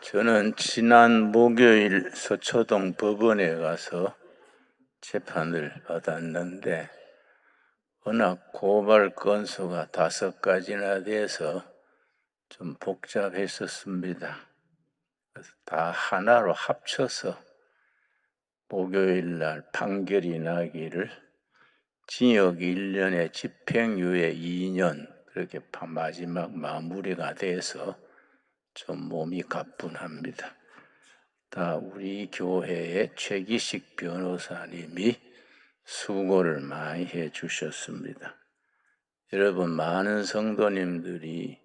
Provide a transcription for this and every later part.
저는 지난 목요일 서초동 법원에 가서 재판을 받았는데 워낙 고발 건수가 5가지나 돼서 좀 복잡했었습니다. 그래서 다 하나로 합쳐서 목요일 날 판결이 나기를 징역 1년에 집행유예 2년 그렇게 마지막 마무리가 돼서 좀 몸이 가뿐합니다. 다 우리 교회의 최기식 변호사님이 수고를 많이 해 주셨습니다. 여러분, 많은 성도님들이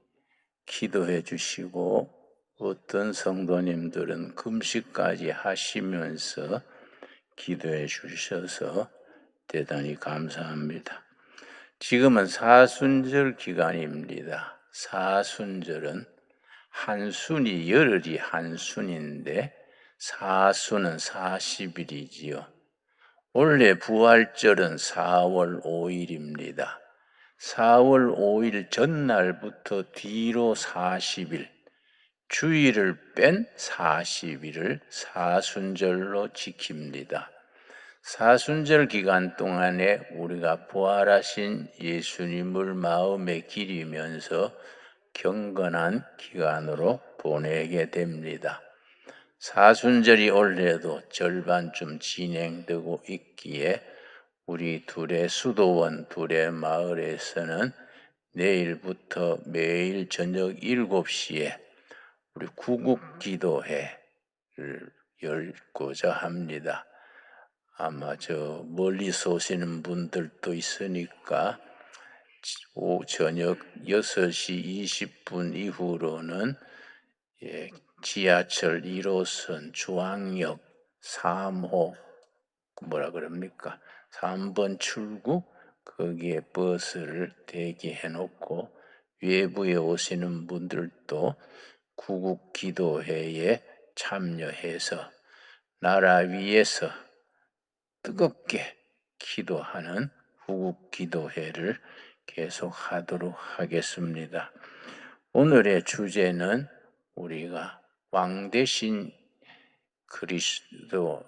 기도해 주시고 어떤 성도님들은 금식까지 하시면서 기도해 주셔서 대단히 감사합니다. 지금은 사순절 기간입니다. 사순절은 한순이 열흘이 한순인데 사순은 40일이지요. 원래 부활절은 4월 5일입니다. 4월 5일 전날부터 뒤로 40일, 주일을 뺀 40일을 사순절로 지킵니다. 사순절 기간 동안에 우리가 부활하신 예수님을 마음에 기리면서 경건한 기간으로 보내게 됩니다. 사순절이 올해도 절반쯤 진행되고 있기에 우리 수도원 둘의 마을에서는 내일부터 매일 저녁 7시에 우리 구국기도회를 열고자 합니다. 아마 멀리서 오시는 분들도 있으니까 저녁 6시 20분 이후로는 지하철 1호선 중앙역 3호 3번 출구 거기에 버스를 대기해 놓고 외부에 오시는 분들도 구국기도회에 참여해서 나라 위에서 뜨겁게 기도하는 구국기도회를 계속하도록 하겠습니다. 오늘의 주제는 우리가 왕 대신 그리스도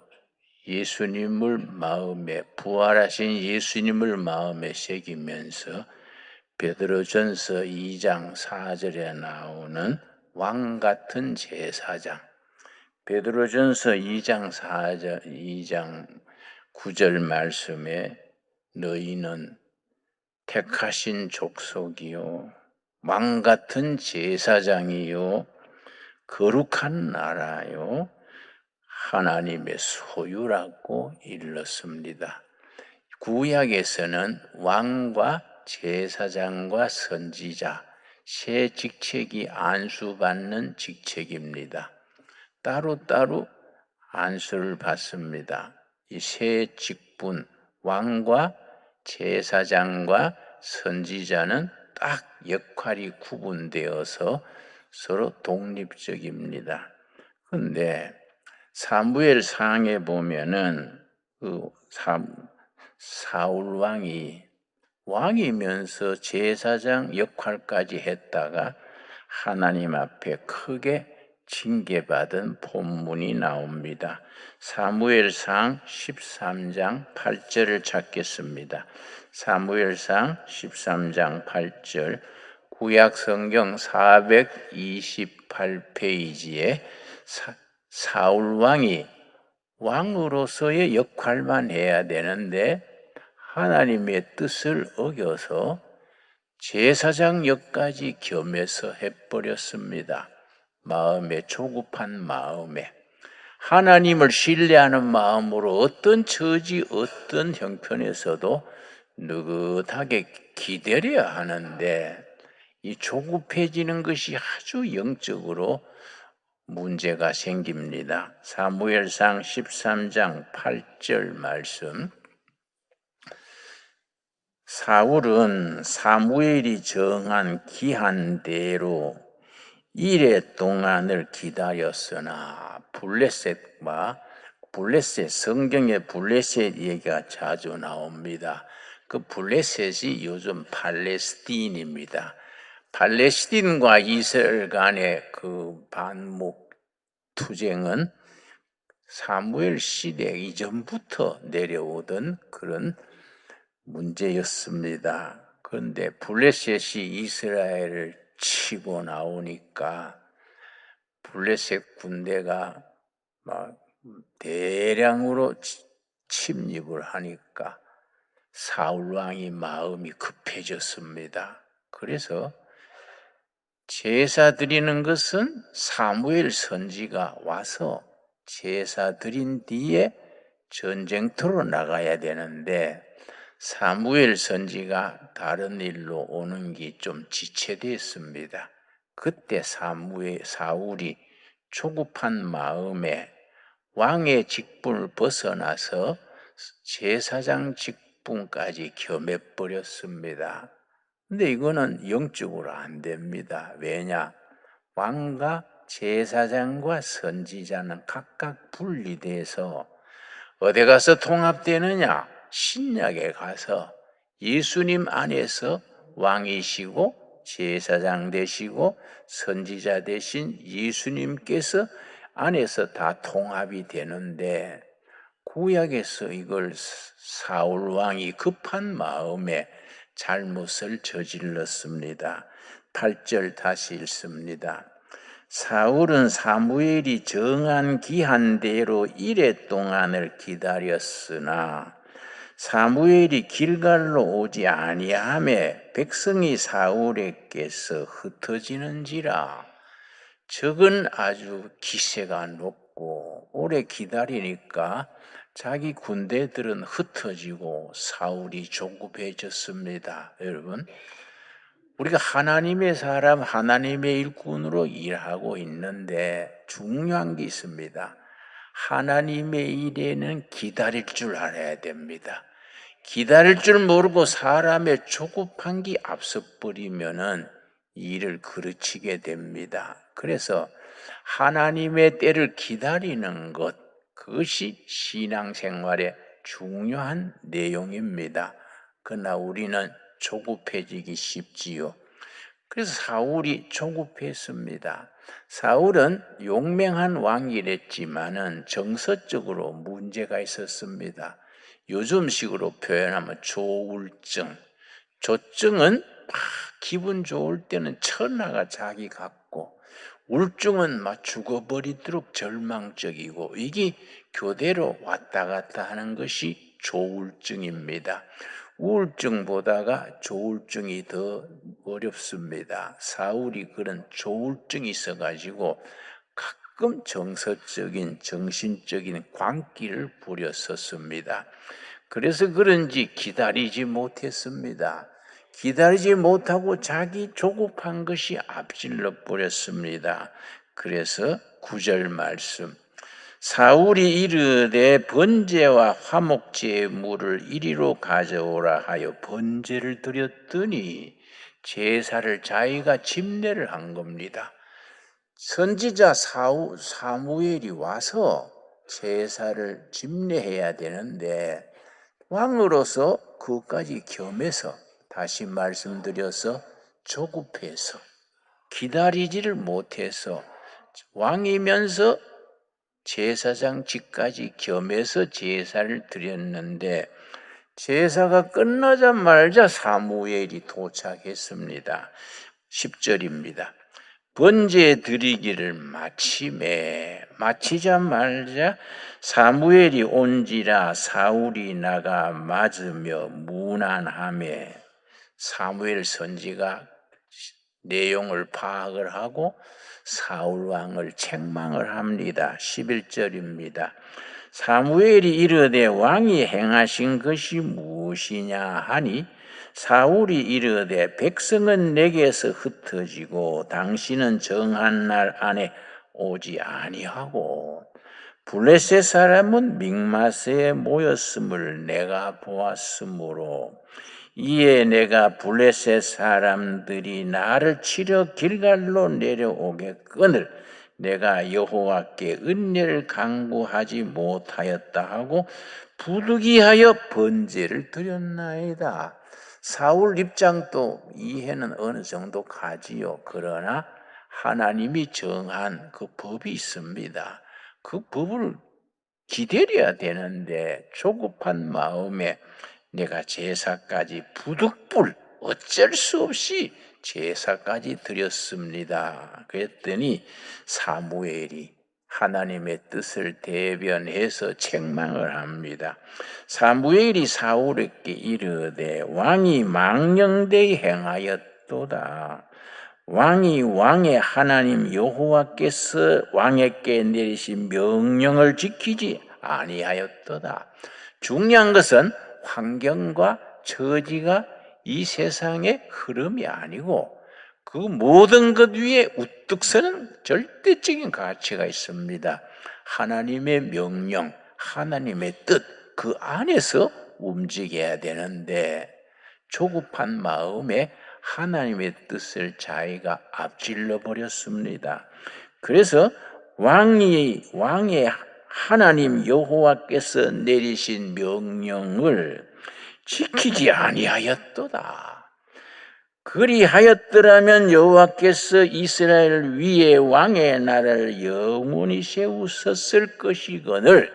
예수님을 마음에 부활하신 예수님을 마음에 새기면서 베드로전서 2장 4절에 나오는 왕 같은 제사장, 베드로전서 2장 9절 말씀에 너희는 택하신 족속이요 왕 같은 제사장이요 거룩한 나라요 하나님의 소유라고 일렀습니다. 구약에서는 왕과 제사장과 선지자 세 직책이 안수받는 직책입니다. 따로따로 안수를 받습니다. 이 세 직분, 왕과 제사장과 선지자는 딱 역할이 구분되어서 서로 독립적입니다. 그런데 사무엘 상에 보면은 사울 왕이면서 제사장 역할까지 했다가 하나님 앞에 크게 징계받은 본문이 나옵니다. 사무엘상 13장 8절을 찾겠습니다. 사무엘상 13장 8절 구약 성경 428페이지에 사울 왕이 왕으로서의 역할만 해야 되는데 하나님의 뜻을 어겨서 제사장 역까지 겸해서 해버렸습니다. 마음에 조급한 마음에 하나님을 신뢰하는 마음으로 어떤 처지 어떤 형편에서도 느긋하게 기다려야 하는데 이 조급해지는 것이 아주 영적으로 문제가 생깁니다. 사무엘상 13장 8절 말씀 사울은 사무엘이 정한 기한대로 이레 동안을 기다렸으나 블레셋 성경에 블레셋 얘기가 자주 나옵니다. 그 블레셋이 요즘 팔레스틴입니다. 팔레스틴과 이스라엘 간의 그 반목 투쟁은 사무엘 시대 이전부터 내려오던 그런 문제였습니다. 그런데 블레셋이 이스라엘을 치고 나오니까 블레셋 군대가 막 대량으로 침입을 하니까 사울 왕이 마음이 급해졌습니다. 그래서 제사 드리는 것은 사무엘 선지가 와서 제사 드린 뒤에 전쟁터로 나가야 되는데 사무엘 선지가 다른 일로 오는 게 좀 지체됐습니다. 그때 사울이 조급한 마음에 왕의 직분을 벗어나서 제사장 직분까지 겸해버렸습니다. 근데 이거는 영적으로 안 됩니다. 왜냐? 왕과 제사장과 선지자는 각각 분리돼서 어디 가서 통합되느냐? 신약에 가서 예수님 안에서 왕이시고 제사장 되시고 선지자 되신 예수님께서 안에서 다 통합이 되는데 구약에서 이걸 사울 왕이 급한 마음에 잘못을 저질렀습니다. 8절 다시 읽습니다. 사울은 사무엘이 정한 기한대로 이레 동안을 기다렸으나 사무엘이 길갈로 오지 아니하매 백성이 사울에게서 흩어지는지라. 적은 아주 기세가 높고 오래 기다리니까 자기 군대들은 흩어지고 사울이 조급해졌습니다. 여러분, 우리가 하나님의 사람, 하나님의 일꾼으로 일하고 있는데 중요한 게 있습니다. 하나님의 일에는 기다릴 줄 알아야 됩니다. 기다릴 줄 모르고 사람의 조급한 게 앞서 버리면은 일을 그르치게 됩니다. 그래서 하나님의 때를 기다리는 것, 그것이 신앙생활의 중요한 내용입니다. 그러나 우리는 조급해지기 쉽지요. 그래서 사울이 조급했습니다. 사울은 용맹한 왕이랬지만은 정서적으로 문제가 있었습니다. 요즘식으로 표현하면 조울증. 조증은 막 기분 좋을 때는 천하가 자기 같고 울증은 막 죽어버리도록 절망적이고 이게 교대로 왔다 갔다 하는 것이 조울증입니다. 우울증보다가 조울증이 더 어렵습니다. 사울이 그런 조울증이 있어가지고 가끔 정서적인 정신적인 광기를 부렸었습니다. 그래서 그런지 기다리지 못했습니다. 기다리지 못하고 자기 조급한 것이 앞질러 버렸습니다. 그래서 9절 말씀, 사울이 이르되 번제와 화목제의 물을 이리로 가져오라 하여 번제를 드렸더니 제사를 자기가 집례를 한 겁니다. 선지자 사무엘이 와서 제사를 집례해야 되는데 왕으로서 그것까지 겸해서 다시 말씀드려서 조급해서 기다리지를 못해서 왕이면서 제사장 직까지 겸해서 제사를 드렸는데 제사가 끝나자마자 사무엘이 도착했습니다. 10절입니다. 번제 드리기를 마치자마자 사무엘이 온지라 사울이 나가 맞으며 문안하매 사무엘 선지가 내용을 파악을 하고 사울 왕을 책망을 합니다. 11절입니다. 사무엘이 이르되 왕이 행하신 것이 무엇이냐 하니 사울이 이르되 백성은 내게서 흩어지고 당신은 정한 날 안에 오지 아니하고 블레셋 사람은 믹마스에 모였음을 내가 보았으므로 이에 내가 블레셋 사람들이 나를 치러 길갈로 내려오겠거늘 내가 여호와께 은혜를 간구하지 못하였다 하고 부득이하여 번제를 드렸나이다. 사울 입장도 이해는 어느 정도 가지요. 그러나 하나님이 정한 그 법이 있습니다. 그 법을 기다려야 되는데 조급한 마음에 내가 제사까지 부득불 어쩔 수 없이 제사까지 드렸습니다. 그랬더니 사무엘이 하나님의 뜻을 대변해서 책망을 합니다. 사무엘이 사울에게 이르되 왕이 망령되이 행하였도다. 왕이 왕의 하나님 여호와께서 왕에게 내리신 명령을 지키지 아니하였도다. 중요한 것은 환경과 처지가 이 세상의 흐름이 아니고 그 모든 것 위에 우뚝 서는 절대적인 가치가 있습니다. 하나님의 명령, 하나님의 뜻, 그 안에서 움직여야 되는데 조급한 마음에 하나님의 뜻을 자기가 앞질러 버렸습니다. 그래서 왕의 하나님 여호와께서 내리신 명령을 지키지 아니하였도다. 그리하였더라면 여호와께서 이스라엘 위에 왕의 나라를 영원히 세우셨을 것이거늘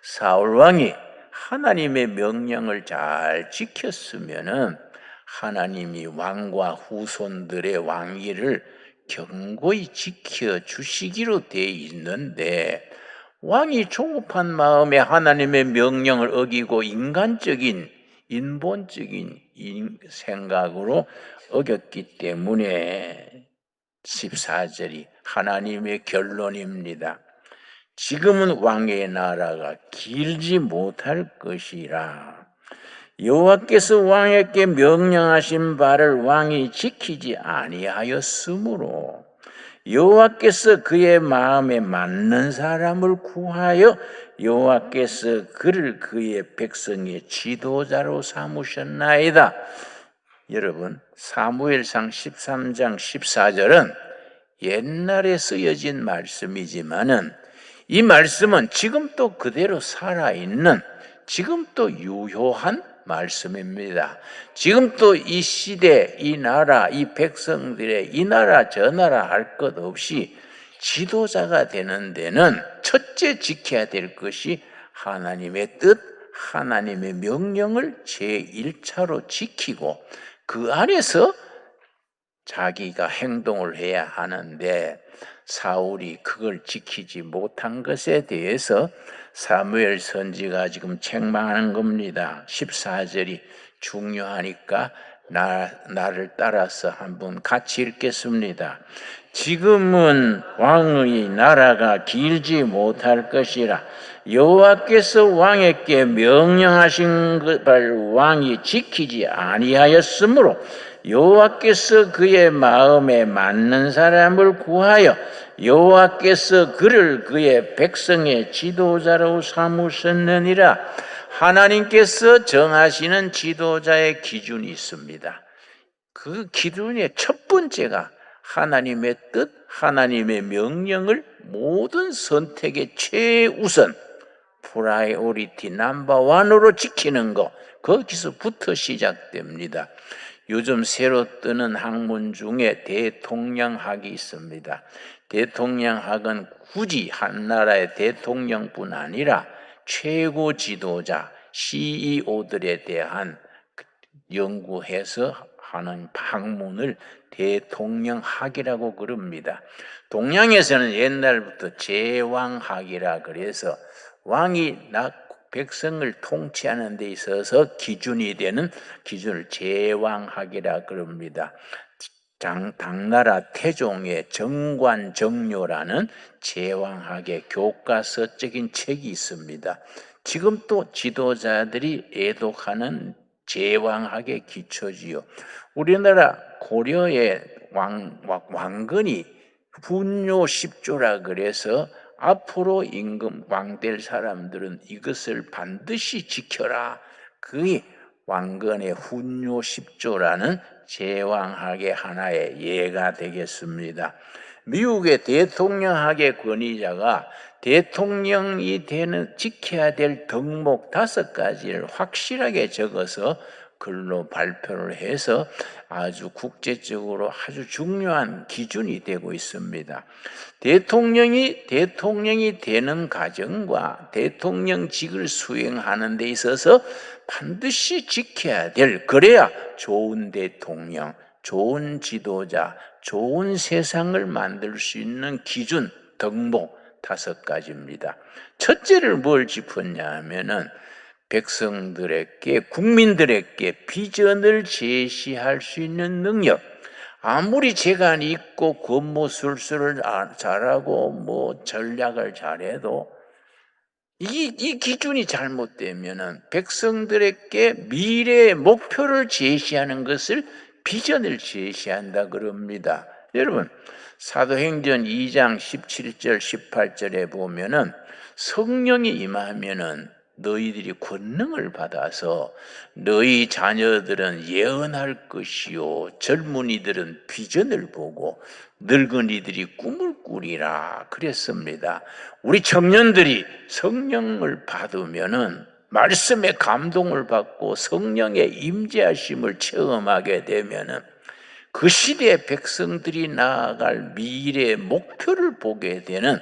사울 왕이 하나님의 명령을 잘 지켰으면은 하나님이 왕과 후손들의 왕위를 견고히 지켜주시기로 돼 있는데 왕이 조급한 마음에 하나님의 명령을 어기고 인간적인 인본적인 생각으로 어겼기 때문에 14절이 하나님의 결론입니다. 지금은 왕의 나라가 길지 못할 것이라. 여호와께서 왕에게 명령하신 바를 왕이 지키지 아니하였으므로 여호와께서 그의 마음에 맞는 사람을 구하여 여호와께서 그를 그의 백성의 지도자로 삼으셨나이다. 여러분, 사무엘상 13장 14절은 옛날에 쓰여진 말씀이지만은 이 말씀은 지금도 그대로 살아있는, 지금도 유효한 말씀입니다. 지금도 이 시대, 이 나라, 이 백성들의 이 나라 저 나라 할 것 없이 지도자가 되는 데는 첫째 지켜야 될 것이 하나님의 뜻, 하나님의 명령을 제1차로 지키고 그 안에서 자기가 행동을 해야 하는데 사울이 그걸 지키지 못한 것에 대해서 사무엘 선지가 지금 책망하는 겁니다. 14절이 중요하니까 나를 따라서 한번 같이 읽겠습니다. 지금은 왕의 나라가 길지 못할 것이라 여호와께서 왕에게 명령하신 것을 왕이 지키지 아니하였으므로 여호와께서 그의 마음에 맞는 사람을 구하여 여호와께서 그를 그의 백성의 지도자로 삼으셨느니라. 하나님께서 정하시는 지도자의 기준이 있습니다. 그 기준의 첫 번째가 하나님의 뜻, 하나님의 명령을 모든 선택의 최우선 프라이오리티 넘버1으로 지키는 것, 거기서부터 시작됩니다. 요즘 새로 뜨는 학문 중에 대통령학이 있습니다. 대통령학은 굳이 한 나라의 대통령뿐 아니라 최고 지도자, CEO들에 대한 연구해서 하는 학문을 대통령학이라고 그럽니다. 동양에서는 옛날부터 제왕학이라 그래서 왕이 백성을 통치하는 데 있어서 기준이 되는 기준을 제왕학이라 그럽니다. 당나라 태종의 정관정료라는 제왕학의 교과서적인 책이 있습니다. 지금 또 지도자들이 애독하는 제왕학의 기초지요. 우리나라 고려의 왕건이 훈요 10조라 그래서 앞으로 임금 왕 될 사람들은 이것을 반드시 지켜라. 그게 왕건의 훈요 10조라는 제왕학의 하나의 예가 되겠습니다. 미국의 대통령학의 권위자가 대통령이 지켜야 될 덕목 5가지를 확실하게 적어서 글로 발표를 해서 아주 국제적으로 아주 중요한 기준이 되고 있습니다. 대통령이 되는 과정과 대통령직을 수행하는 데 있어서 반드시 지켜야 될, 그래야 좋은 대통령, 좋은 지도자, 좋은 세상을 만들 수 있는 기준, 덕목 5가지입니다. 첫째를 뭘 짚었냐 하면은 백성들에게, 국민들에게 비전을 제시할 수 있는 능력. 아무리 재간이 있고 권모술수를 잘하고 뭐 전략을 잘해도 이 기준이 잘못되면은 백성들에게 미래의 목표를 제시하는 것을 비전을 제시한다 그럽니다. 여러분, 사도행전 2장 17절 18절에 보면은 성령이 임하면은 너희들이 권능을 받아서 너희 자녀들은 예언할 것이요 젊은이들은 비전을 보고 늙은이들이 꿈을 꾸리라 그랬습니다. 우리 청년들이 성령을 받으면은 말씀에 감동을 받고 성령의 임재하심을 체험하게 되면은 그 시대의 백성들이 나아갈 미래의 목표를 보게 되는,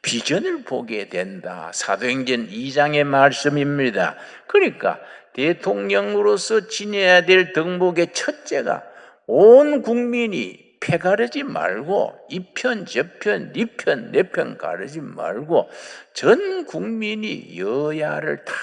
비전을 보게 된다. 사도행전 2장의 말씀입니다. 그러니까 대통령으로서 지내야 될 덕목의 첫째가 온 국민이 패 가르지 말고 이편 저편 니편 내편 가르지 말고 전 국민이 여야를 다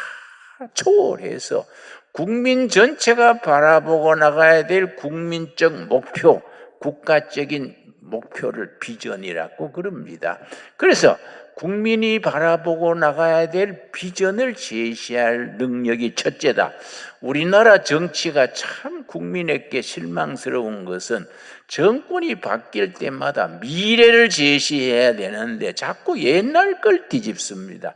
초월해서 국민 전체가 바라보고 나가야 될 국민적 목표, 국가적인 목표를 비전이라고 그럽니다. 그래서 국민이 바라보고 나가야 될 비전을 제시할 능력이 첫째다. 우리나라 정치가 참 국민에게 실망스러운 것은 정권이 바뀔 때마다 미래를 제시해야 되는데 자꾸 옛날 걸 뒤집습니다.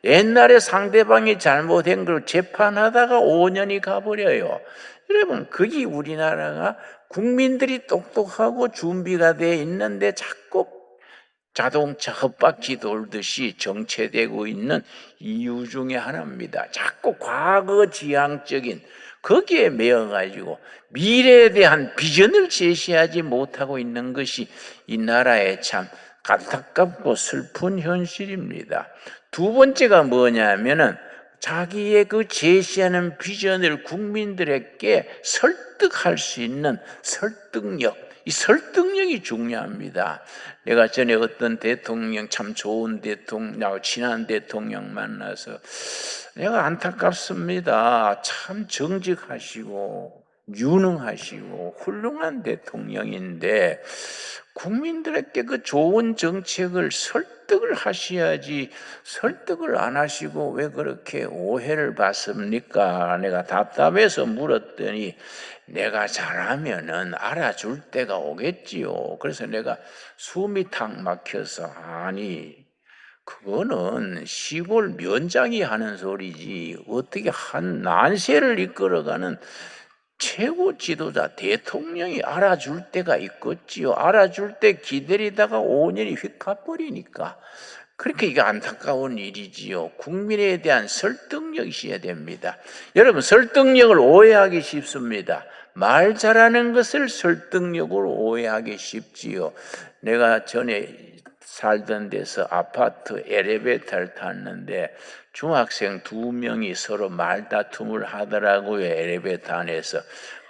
옛날에 상대방이 잘못한 걸 재판하다가 5년이 가버려요. 여러분, 그게 우리나라가 국민들이 똑똑하고 준비가 되어 있는데 자꾸 자동차 헛바퀴 돌듯이 정체되고 있는 이유 중에 하나입니다. 자꾸 과거 지향적인 거기에 매여가지고 미래에 대한 비전을 제시하지 못하고 있는 것이 이 나라의 참 안타깝고 슬픈 현실입니다. 두 번째가 뭐냐면은 자기의 그 제시하는 비전을 국민들에게 설득할 수 있는 설득력, 이 설득력이 중요합니다. 내가 전에 어떤 대통령, 참 좋은 대통령, 친한 대통령 만나서 내가 안타깝습니다. 참 정직하시고 유능하시고 훌륭한 대통령인데 국민들에게 그 좋은 정책을 설득을 하셔야지 설득을 안 하시고 왜 그렇게 오해를 받습니까? 내가 답답해서 물었더니 내가 잘하면은 알아줄 때가 오겠지요. 그래서 내가 숨이 탁 막혀서 아니 그거는 시골 면장이 하는 소리지 어떻게 한 난세를 이끌어가는 최고 지도자 대통령이 알아줄 때가 있겠지요. 알아줄 때 기다리다가 5년이 휙 가버리니까 그렇게 이게 안타까운 일이지요. 국민에 대한 설득력이 있어야 됩니다. 여러분, 설득력을 오해하기 쉽습니다. 말 잘하는 것을 설득력으로 오해하기 쉽지요. 내가 전에 살던 데서 아파트 엘리베이터를 탔는데 중학생 2명이 서로 말다툼을 하더라고요. 엘리베이터 안에서.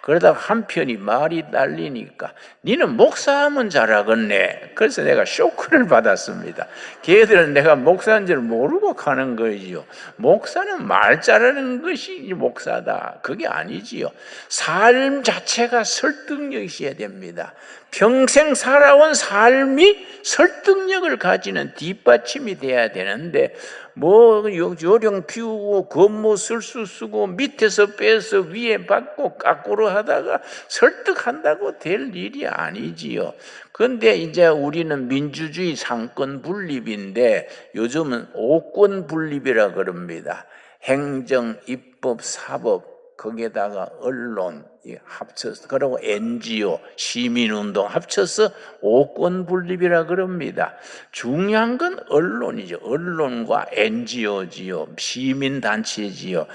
그러다가 한편이 말이 딸리니까 니는 목사하면 잘하겠네. 그래서 내가 쇼크를 받았습니다. 걔들은 내가 목사인 줄 모르고 가는 거지요. 목사는 말 잘하는 것이 목사다. 그게 아니지요. 삶 자체가 설득력이 있어야 됩니다. 평생 살아온 삶이 설득력을 가지는 뒷받침이 돼야 되는데 뭐 요령 피우고 겉모술수 쓰고 밑에서 빼서 위에 받고 까꾸로 하다가 설득한다고 될 일이 아니지요. 그런데 이제 우리는 민주주의 상권 분립인데 요즘은 오권 분립이라 그럽니다. 행정, 입법, 사법 거기에다가 언론 합쳐서, 그리고 NGO 시민운동 합쳐서 오권 분립이라 그럽니다. 중요한 건 언론이죠. 언론과 NGO지요, 시민단체지요.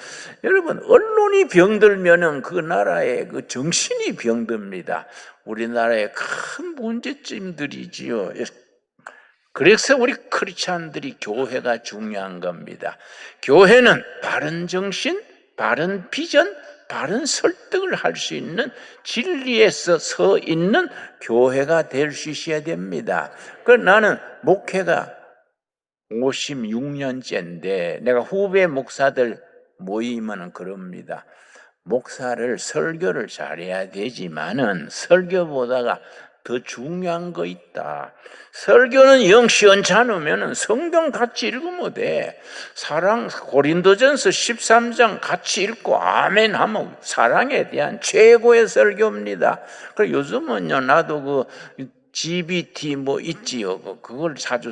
여러분, 언론이 병들면은 그 나라의 그 정신이 병듭니다. 우리나라의 큰 문제점들이지요. 그래서 우리 크리스찬들이 교회가 중요한 겁니다. 교회는 바른 정신, 바른 비전, 바른 설득을 할 수 있는, 진리에서 서 있는 교회가 될 수 있어야 됩니다. 나는 목회가 56년째인데 내가 후배 목사들 모이면 그럽니다. 목사를 설교를 잘해야 되지만은 설교보다가 더 중요한 거 있다. 설교는 영 시원찮으면 성경 같이 읽으면 돼. 고린도전서 13장 같이 읽고 아멘 하면 사랑에 대한 최고의 설교입니다. 그래 요즘은요, 나도 그 GBT 뭐 있지요. 그걸 자주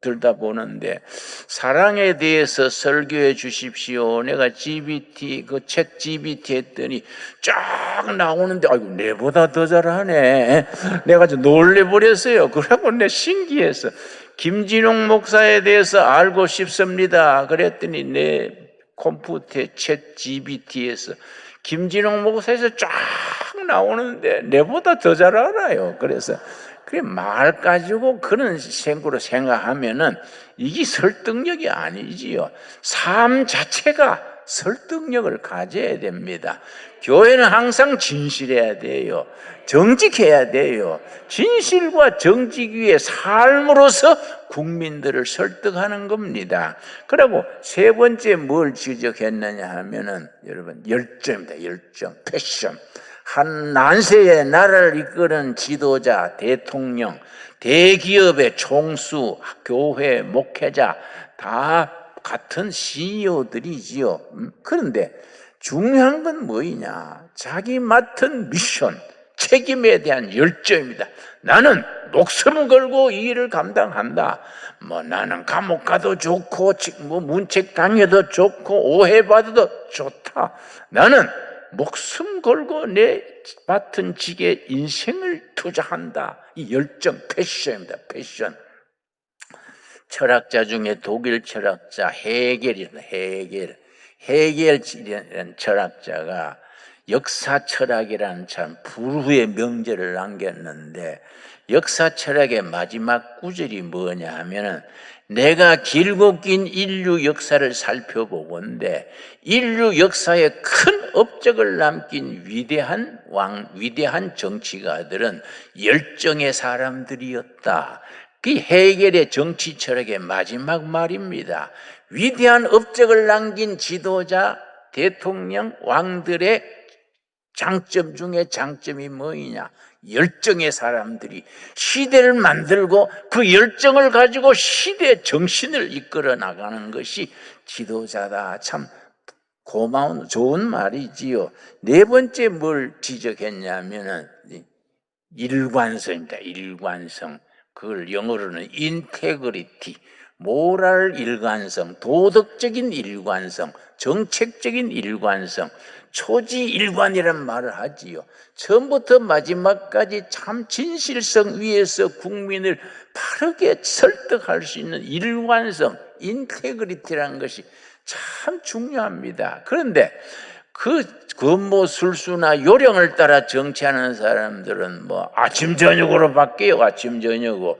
들다 보는데, 사랑에 대해서 설교해 주십시오. 내가 GBT, 챗 GBT 했더니 쫙 나오는데, 아이고, 내보다 더 잘하네. 내가 좀 놀래버렸어요. 그래갖고 내 신기해서, 김진용 목사에 대해서 알고 싶습니다. 그랬더니 내 컴퓨터에 챗 GBT에서 김진용 목사에서 쫙 나오는데, 내보다 더 잘 알아요. 그래서, 말 가지고 그런 생각으로 생각하면은 이게 설득력이 아니지요. 삶 자체가 설득력을 가져야 됩니다. 교회는 항상 진실해야 돼요. 정직해야 돼요. 진실과 정직 위에 삶으로서 국민들을 설득하는 겁니다. 그리고 세 번째 뭘 지적했느냐 하면은, 여러분, 열정입니다. 열정, 패션. 한 난세의 나라를 이끄는 지도자, 대통령, 대기업의 총수, 교회 목회자 다 같은 CEO들이지요. 그런데 중요한 건 뭐이냐? 자기 맡은 미션, 책임에 대한 열정입니다. 나는 목숨을 걸고 이 일을 감당한다. 나는 감옥 가도 좋고, 문책 당해도 좋고, 오해받아도 좋다. 나는 목숨 걸고 내 맡은 직에 인생을 투자한다. 이 열정, 패션입니다. 패션. 철학자 중에 독일 철학자 헤겔이라는 헤겔이라는 철학자가 역사 철학이라는 참 불후의 명제를 남겼는데, 역사 철학의 마지막 구절이 뭐냐 하면은, 내가 길고 긴 인류 역사를 살펴보건대 인류 역사에 큰 업적을 남긴 위대한 정치가들은 열정의 사람들이었다. 그 헤겔의 정치 철학의 마지막 말입니다. 위대한 업적을 남긴 지도자, 대통령, 왕들의 장점 중에 장점이 뭐이냐? 열정의 사람들이 시대를 만들고 그 열정을 가지고 시대의 정신을 이끌어 나가는 것이 지도자다. 참 고마운, 좋은 말이지요. 네 번째 뭘 지적했냐면은 일관성입니다. 일관성. 그걸 영어로는 인테그리티, 모랄 일관성, 도덕적인 일관성, 정책적인 일관성, 초지일관이란 말을 하지요. 처음부터 마지막까지 참 진실성 위에서 국민을 바르게 설득할 수 있는 일관성, 인테그리티라는 것이 참 중요합니다. 그런데 그 근무술수나 요령을 따라 정치하는 사람들은 아침 저녁으로 바뀌어요. 아침 저녁으로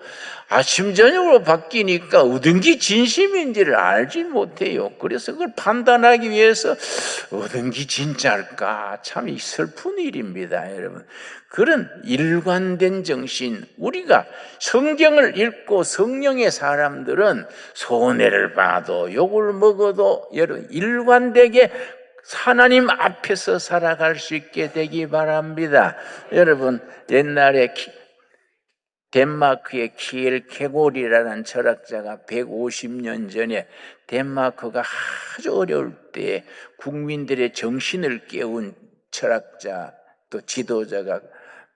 바뀌니까 어떤 게 진심인지를 알지 못해요. 그래서 그걸 판단하기 위해서 어떤 게 진짜일까, 참 슬픈 일입니다. 여러분, 그런 일관된 정신, 우리가 성경을 읽고 성령의 사람들은 손해를 봐도 욕을 먹어도 여러분 일관되게 하나님 앞에서 살아갈 수 있게 되기 바랍니다. 여러분, 옛날에 덴마크의 키엘케골이라는 철학자가 150년 전에 덴마크가 아주 어려울 때 국민들의 정신을 깨운 철학자, 또 지도자가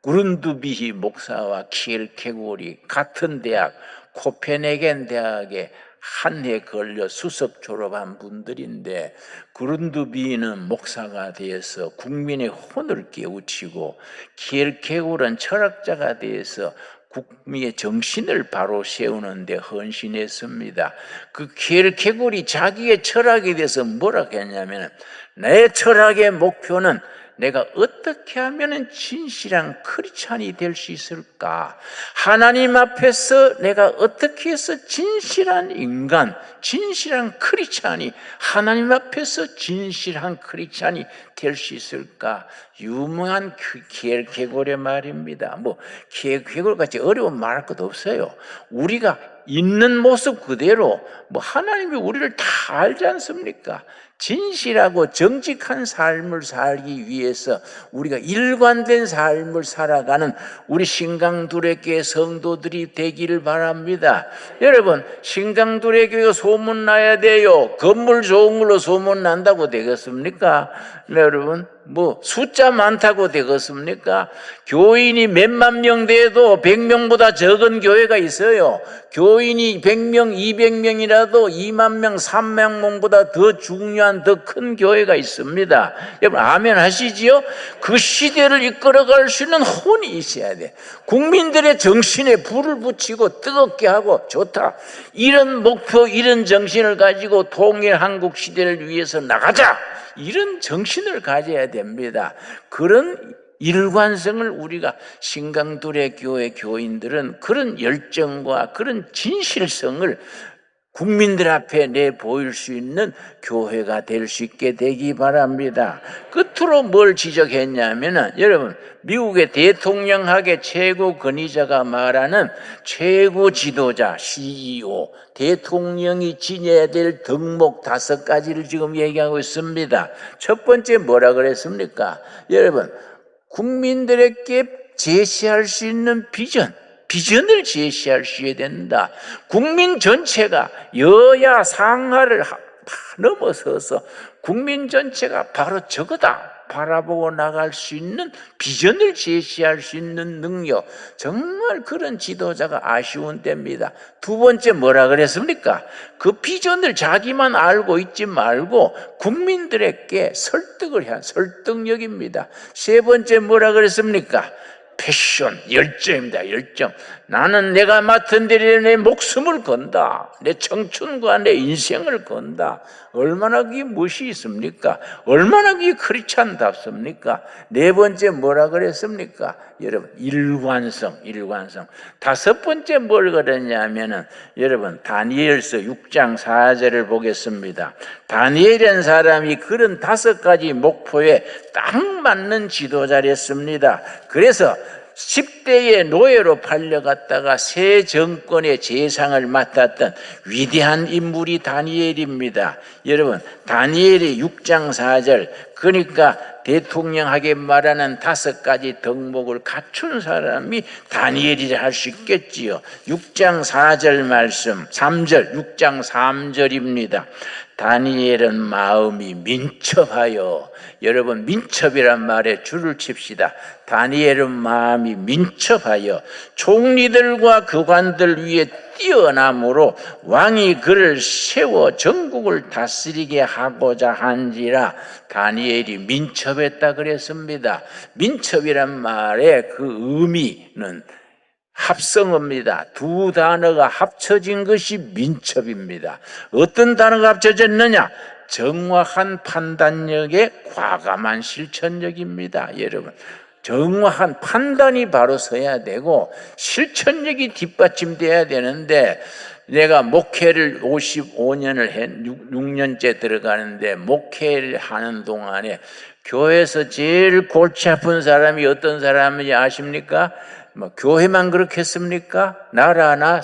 그룬드비히 목사와 키엘케골이 같은 대학, 코펜헤겐 대학에 한 해 걸려 수석 졸업한 분들인데 그룬드비는 목사가 되어서 국민의 혼을 깨우치고 키엘케고르는 철학자가 되어서 국민의 정신을 바로 세우는 데 헌신했습니다. 그 키엘케고르이 자기의 철학에 대해서 뭐라 했냐면 내 철학의 목표는 내가 어떻게 하면 진실한 크리스찬이 될 수 있을까? 하나님 앞에서 내가 어떻게 해서 진실한 인간, 진실한 크리스찬이 하나님 앞에서 진실한 크리스찬이 될 수 있을까? 유명한 키엘케고르의 말입니다. 키엘케고르 같이 어려운 말할 것도 없어요. 우리가 있는 모습 그대로 하나님이 우리를 다 알지 않습니까? 진실하고 정직한 삶을 살기 위해서 우리가 일관된 삶을 살아가는 우리 신강두레교회 성도들이 되기를 바랍니다. 여러분, 신강두레교회가 소문나야 돼요. 건물 좋은 걸로 소문난다고 되겠습니까? 여러분, 숫자 많다고 되겠습니까? 교인이 몇만 명 돼도 100명보다 적은 교회가 있어요. 교인이 100명, 200명이라도 2만 명, 3만 명보다 더 중요한 더 큰 교회가 있습니다. 여러분 아멘 하시지요? 그 시대를 이끌어갈 수 있는 혼이 있어야 돼. 국민들의 정신에 불을 붙이고 뜨겁게 하고 좋다. 이런 목표, 이런 정신을 가지고 통일 한국 시대를 위해서 나가자. 이런 정신을 가져야 됩니다. 그런 일관성을 우리가 신강두레 교회 교인들은 그런 열정과 그런 진실성을 국민들 앞에 내보일 수 있는 교회가 될 수 있게 되기 바랍니다. 끝으로 뭘 지적했냐면은 여러분 미국의 대통령학의 최고 권위자가 말하는 최고 지도자 CEO 대통령이 지녀야 될 덕목 5가지를 지금 얘기하고 있습니다. 첫 번째 뭐라 그랬습니까? 여러분 국민들에게 제시할 수 있는 비전을 제시할 수 있어야 된다. 국민 전체가 여야 상하를 넘어서서 국민 전체가 바로 저거다 바라보고 나갈 수 있는 비전을 제시할 수 있는 능력, 정말 그런 지도자가 아쉬운 때입니다. 두 번째 뭐라 그랬습니까? 그 비전을 자기만 알고 있지 말고 국민들에게 설득을 해야 설득력입니다. 세 번째 뭐라 그랬습니까? 패션, 열정입니다. 열정. 나는 내가 맡은 일에 내 목숨을 건다. 내 청춘과 내 인생을 건다. 얼마나 그게 멋이 있습니까? 얼마나 그게 크리스찬답습니까? 네 번째 뭐라 그랬습니까? 여러분 일관성. 다섯 번째 뭘 그랬냐면은 여러분 다니엘서 6장 4절을 보겠습니다. 다니엘이라는 사람이 그런 5가지 목표에 딱 맞는 지도자였습니다. 그래서 10대의 노예로 팔려갔다가 새 정권의 재상을 맡았던 위대한 인물이 다니엘입니다. 여러분 다니엘이 6장 4절 그러니까 대통령에게 말하는 5가지 덕목을 갖춘 사람이 다니엘이라 할 수 있겠지요. 6장 4절 말씀 3절 6장 3절입니다. 다니엘은 마음이 민첩하여 여러분 민첩이란 말에 줄을 칩시다. 다니엘은 마음이 민첩하여 총리들과 교관들 위에 뛰어남으로 왕이 그를 세워 전국을 다스리게 하고자 한지라. 다니엘이 민첩했다 그랬습니다. 민첩이란 말의 그 의미는 합성어입니다. 두 단어가 합쳐진 것이 민첩입니다. 어떤 단어가 합쳐졌느냐? 정확한 판단력에 과감한 실천력입니다. 여러분 정확한 판단이 바로 서야 되고 실천력이 뒷받침돼야 되는데 내가 목회를 55년을 해 6년째 들어가는데 목회를 하는 동안에 교회에서 제일 골치 아픈 사람이 어떤 사람인지 아십니까? 교회만 그렇겠습니까? 나라나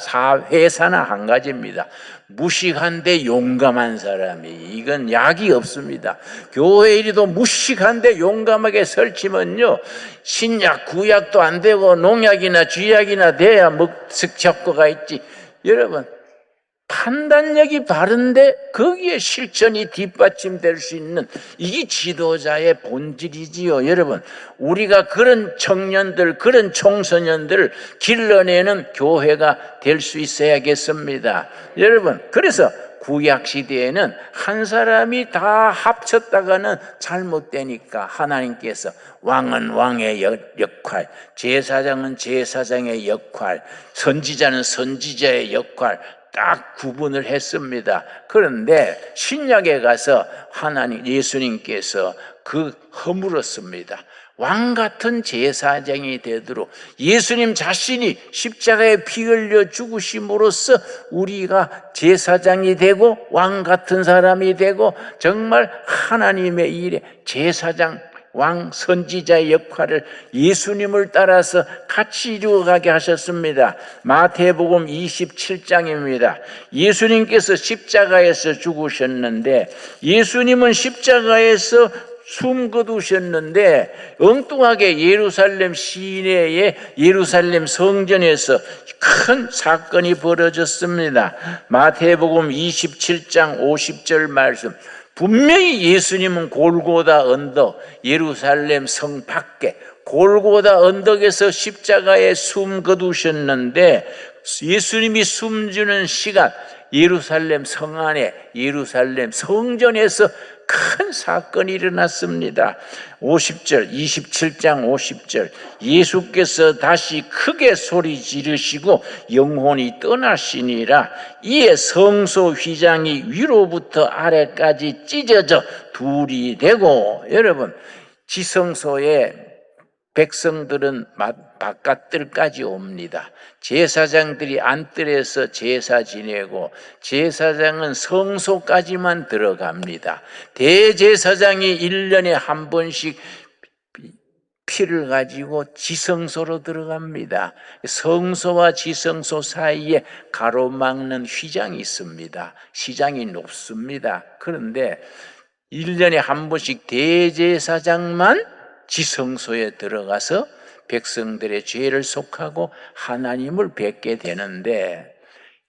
회사나 한 가지입니다. 무식한데 용감한 사람이 이건 약이 없습니다. 교회 일이도 무식한데 용감하게 설치면요 신약 구약도 안 되고 농약이나 쥐약이나 돼야 먹식 효과가 있지. 여러분 판단력이 바른데 거기에 실천이 뒷받침될 수 있는 이게 지도자의 본질이지요. 여러분, 우리가 그런 청년들, 그런 청소년들을 길러내는 교회가 될 수 있어야겠습니다. 여러분, 그래서 구약시대에는 한 사람이 다 합쳤다가는 잘못되니까 하나님께서 왕은 왕의 역할, 제사장은 제사장의 역할, 선지자는 선지자의 역할 딱 구분을 했습니다. 그런데 신약에 가서 예수님께서 허물었습니다. 왕 같은 제사장이 되도록 예수님 자신이 십자가에 피 흘려 죽으심으로써 우리가 제사장이 되고 왕 같은 사람이 되고 정말 하나님의 일에 제사장, 왕, 선지자의 역할을 예수님을 따라서 같이 이루어가게 하셨습니다. 마태복음 27장입니다. 예수님께서 십자가에서 죽으셨는데 예수님은 십자가에서 숨 거두셨는데 엉뚱하게 예루살렘 시내의 예루살렘 성전에서 큰 사건이 벌어졌습니다. 마태복음 27장 50절 말씀, 분명히 예수님은 골고다 언덕, 예루살렘 성 밖에 골고다 언덕에서 십자가에 숨 거두셨는데 예수님이 숨지는 시간 예루살렘 성 안에 예루살렘 성전에서 큰 사건이 일어났습니다. 50절, 27장 50절, 예수께서 다시 크게 소리 지르시고 영혼이 떠나시니라. 이에 성소 휘장이 위로부터 아래까지 찢어져 둘이 되고, 여러분, 지성소에 백성들은 바깥들까지 옵니다. 제사장들이 안뜰에서 제사 지내고 제사장은 성소까지만 들어갑니다. 대제사장이 1년에 한 번씩 피를 가지고 지성소로 들어갑니다. 성소와 지성소 사이에 가로막는 휘장이 있습니다. 시장이 높습니다. 그런데 1년에 한 번씩 대제사장만 지성소에 들어가서 백성들의 죄를 속하고 하나님을 뵙게 되는데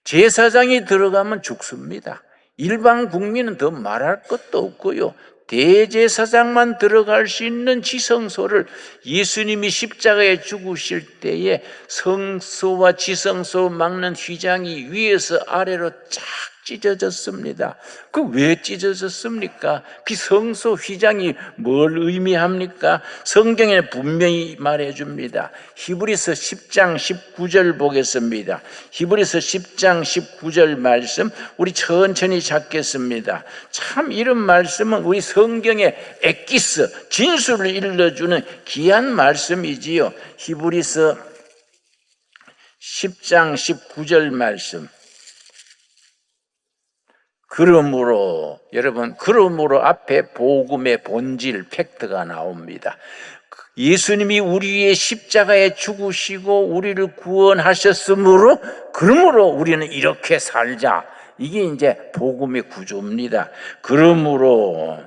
제사장이 들어가면 죽습니다. 일반 국민은 더 말할 것도 없고요. 대제사장만 들어갈 수 있는 지성소를 예수님이 십자가에 죽으실 때에 성소와 지성소 막는 휘장이 위에서 아래로 쫙 찢어졌습니다. 그 왜 찢어졌습니까? 그 성소 휘장이 뭘 의미합니까? 성경에 분명히 말해줍니다. 히브리서 10장 19절 보겠습니다. 히브리서 10장 19절 말씀 우리 천천히 찾겠습니다. 참 이런 말씀은 우리 성경의 엑기스 진술을 일러주는 귀한 말씀이지요. 히브리서 10장 19절 말씀. 그러므로 여러분, 그러므로 앞에 복음의 본질 팩트가 나옵니다. 예수님이 우리의 십자가에 죽으시고 우리를 구원하셨으므로 그러므로 우리는 이렇게 살자. 이게 이제 복음의 구조입니다. 그러므로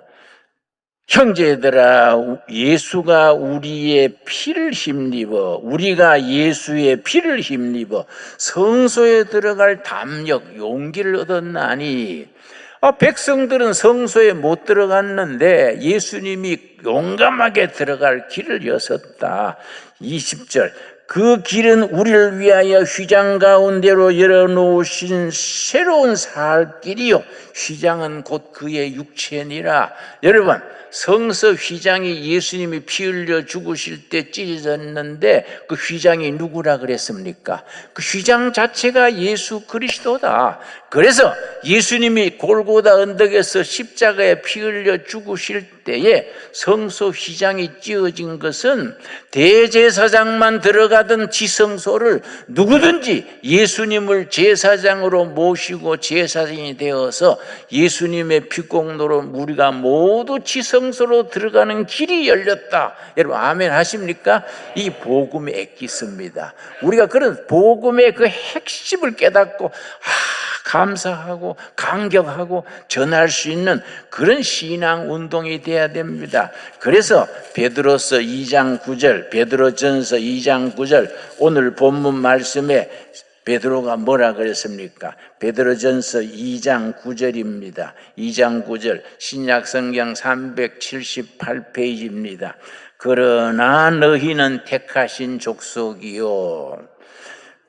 형제들아, 예수가 우리의 피를 힘입어 우리가 예수의 피를 힘입어 성소에 들어갈 담력, 용기를 얻었나니, 백성들은 성소에 못 들어갔는데 예수님이 용감하게 들어갈 길을 여셨다. 20절, 그 길은 우리를 위하여 휘장 가운데로 열어놓으신 새로운 살 길이요, 휘장은 곧 그의 육체니라. 여러분, 성서 휘장이 예수님이 피 흘려 죽으실 때 찢어졌는데 그 휘장이 누구라 그랬습니까? 그 휘장 자체가 예수 그리스도다. 그래서 예수님이 골고다 언덕에서 십자가에 피 흘려 죽으실 때에 성소 휘장이 찢어진 것은 대제사장만 들어가던 지성소를 누구든지 예수님을 제사장으로 모시고 제사장이 되어서 예수님의 피공로로 우리가 모두 지성소로 들어가는 길이 열렸다. 여러분 아멘 하십니까? 이 복음의 엑기스입니다. 우리가 그런 복음의 그 핵심을 깨닫고 감사하고 감격하고 전할 수 있는 그런 신앙 운동이 돼야 됩니다. 그래서 베드로서 2장 9절, 베드로전서 2장 9절 오늘 본문 말씀에 베드로가 뭐라 그랬습니까? 베드로전서 2장 9절입니다. 2장 9절 신약성경 378페이지입니다. 그러나 너희는 택하신 족속이요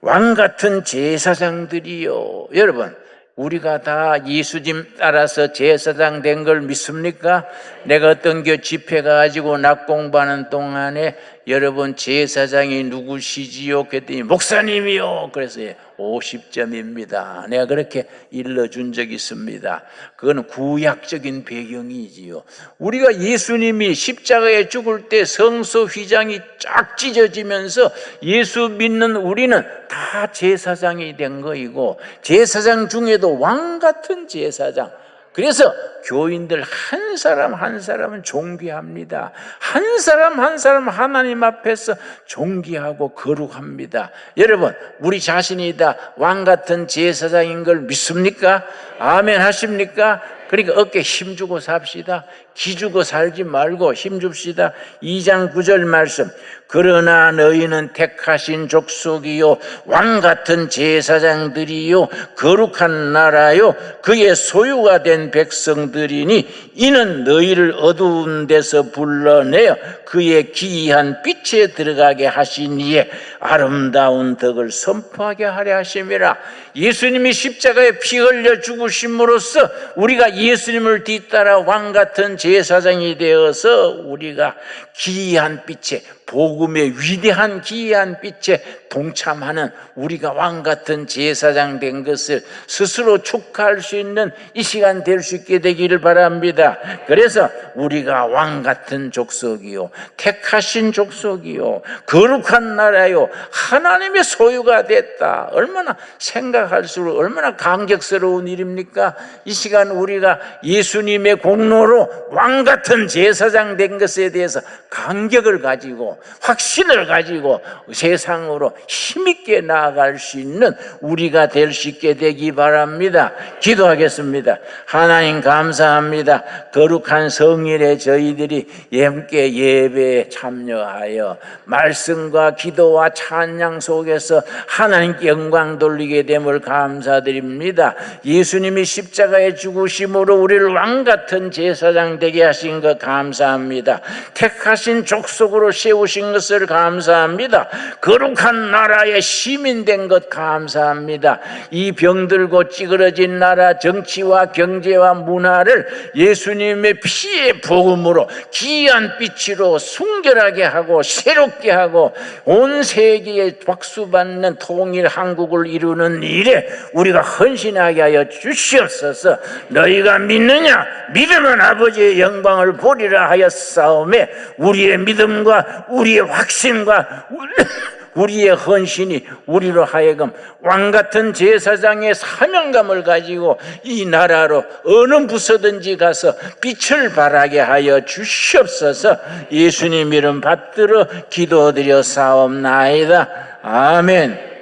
왕같은 제사장들이요. 여러분, 우리가 다 예수님 따라서 제사장 된 걸 믿습니까? 내가 어떤 교 집회 가지고 낮 공부하는 동안에 여러분 제사장이 누구시지요? 그랬더니 목사님이요. 그래서 50점입니다. 내가 그렇게 일러준 적이 있습니다. 그건 구약적인 배경이지요. 우리가 예수님이 십자가에 죽을 때 성소 휘장이 쫙 찢어지면서 예수 믿는 우리는 다 제사장이 된 거이고, 제사장 중에도 왕같은 제사장. 그래서 교인들 한 사람 한 사람은 존귀합니다. 한 사람 한 사람 하나님 앞에서 존귀하고 거룩합니다. 여러분, 우리 자신이 다 왕같은 제사장인 걸 믿습니까? 아멘 하십니까? 그러니까 어깨 힘주고 삽시다. 기주고 살지 말고 힘줍시다. 2장 9절 말씀. 그러나 너희는 택하신 족속이요 왕같은 제사장들이요 거룩한 나라요 그의 소유가 된 백성들이니 이는 너희를 어두운 데서 불러내어 그의 기이한 빛에 들어가게 하신 이에 아름다운 덕을 선포하게 하려 하심이라. 예수님이 십자가에 피 흘려 죽으심으로써 우리가 예수님을 뒤따라 왕같은 제사장이 되어서 우리가 기이한 빛에, 복음의 위대한 기이한 빛에 동참하는 우리가 왕같은 제사장 된 것을 스스로 축하할 수 있는 이 시간 될 수 있게 되기를 바랍니다. 그래서 우리가 왕같은 족속이요 택하신 족속이요 거룩한 나라요 하나님의 소유가 됐다. 얼마나 생각할수록 얼마나 감격스러운 일입니까? 이 시간 우리가 예수님의 공로로 왕같은 제사장 된 것에 대해서 감격을 가지고 확신을 가지고 세상으로 힘있게 나아갈 수 있는 우리가 될 수 있게 되기 바랍니다. 기도하겠습니다. 하나님 감사합니다. 거룩한 성일에 저희들이 함께 예배에 참여하여 말씀과 기도와 찬양 속에서 하나님께 영광 돌리게 됨을 감사드립니다. 예수님이 십자가에 죽으심으로 우리를 왕같은 제사장 되게 하신 것 감사합니다. 택하신 족속으로 세우신 것을 감사합니다. 거룩한 나라의 시민 된 것 감사합니다. 이 병들고 찌그러진 나라 정치와 경제와 문화를 예수님의 피의 복음으로 기이한 빛으로 순결하게 하고 새롭게 하고 온 세계에 박수받는 통일 한국을 이루는 일에 우리가 헌신하게 하여 주시옵소서. 너희가 믿느냐? 믿으면 아버지의 영광을 보리라 하였사오매 우리의 믿음과 우리의 확신과 우리의 헌신이 우리로 하여금 왕같은 제사장의 사명감을 가지고 이 나라로 어느 부서든지 가서 빛을 발하게 하여 주시옵소서. 예수님 이름 받들어 기도드려 사옵나이다. 아멘.